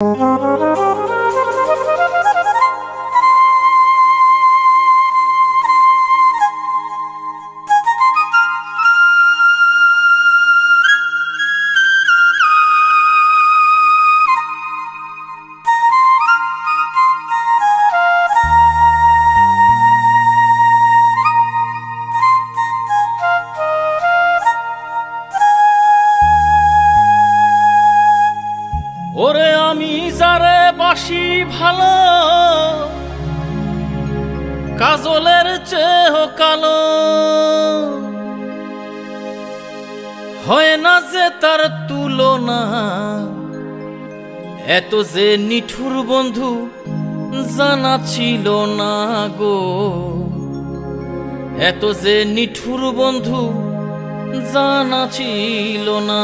ওরে আমি যারে বাসি ভালো, কাজলের চেয়েও কালো, হয় না যে তার তুলনা। এত যে নিঠুর বন্ধু জানা ছিল না গো, এত যে নিঠুর বন্ধু জানা ছিল না।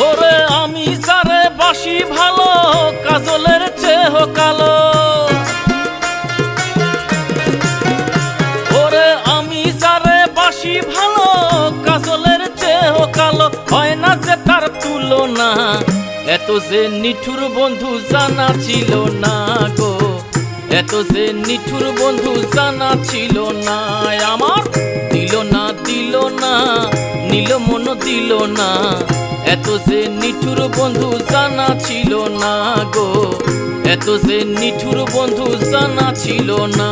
ওরে আমি যারে বাসি ভালো, কাজলের চেয়েও কালো, ওরে আমি যারে বাসি ভালো, কাজলের চেয়েও কালো, হয় না যে তার তুলনা। এত যে নিঠুর বন্ধু জানা ছিল না গো, এত যে নিঠুর বন্ধু জানা ছিল না। আমার দিল না দিল না, নীল মন দিল না, এত যে নিঠুর বন্ধু জানা ছিল না গো, এত যে নিঠুর বন্ধু জানা ছিল না।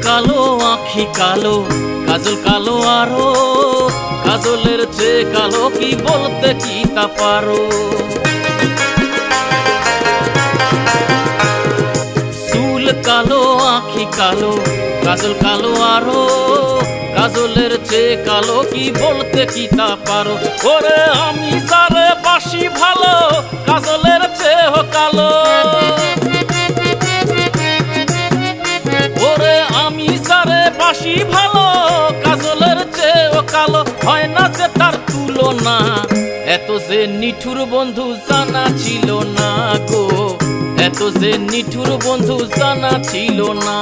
কালো আখি কালো, কাজল কালো আরো, কাজলের চেয়ে কালো কি বলতে কি তা পারো। চুল কালো আখি কালো, কাজল কালো আরো, কাজলের চেয়ে কালো কি বলতে কি তা পারো। ওরে আমি যারে বাসি ভালো, কাজলের চেয়েও কালো, ওরে আমি যারে বাসি ভালো, কাজলের চেয়েও কালো, হয় না যে তার তুলনা। এত যে নিঠুর বন্ধু জানা ছিল না গো, এত যে নিঠুর বন্ধু জানা ছিল না।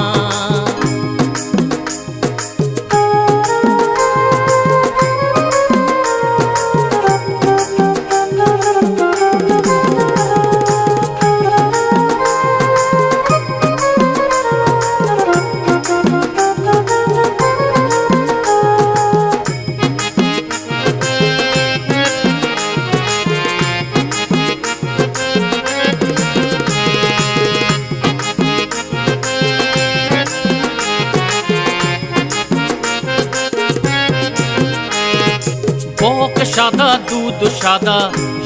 বক সাদা দুধ সাদা,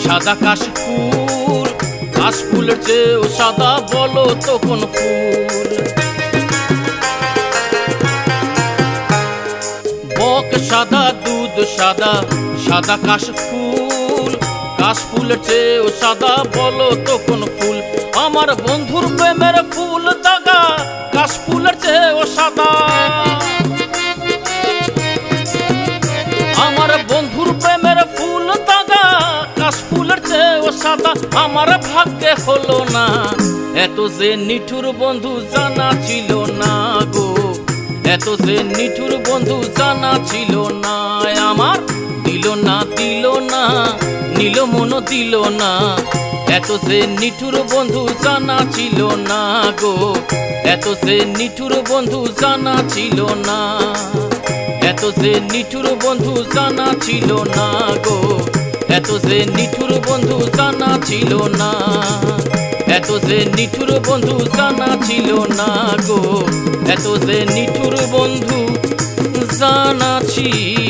সাদা কাশফুল, কাশফুলের চেয়েও সাদা বলো তো কোন ফুল। বক সাদা দুধ সাদা, সাদা কাশফুল, কাশফুলের চেয়েও সাদা বলো তো কোন ফুল। আমার বন্ধুর প্রেমের ফুল দাগা, কাশফুলের চেয়েও সাদা। আমার বন্ধুর প্রেমের ফুল দাগা, কাশফুলের চেয়েও সাদা, আমার ভাগ্যে হলো না। এত যে নিঠুর বন্ধু জানা ছিল না গো, এত যে নিঠুর বন্ধু জানা ছিল না। আমার দিল না দিল না, নীল মন দিল না, এত যে নিঠুর বন্ধু জানা ছিল না গো, এত যে নিঠুর বন্ধু জানা ছিল না, এত যে নিঠুর বন্ধু জানা ছিল না গো, এত যে নিঠুর বন্ধু জানা ছিল না, এত যে নিঠুর বন্ধু জানা ছিল না গো, এত যে নিঠুর বন্ধু জানা ছিল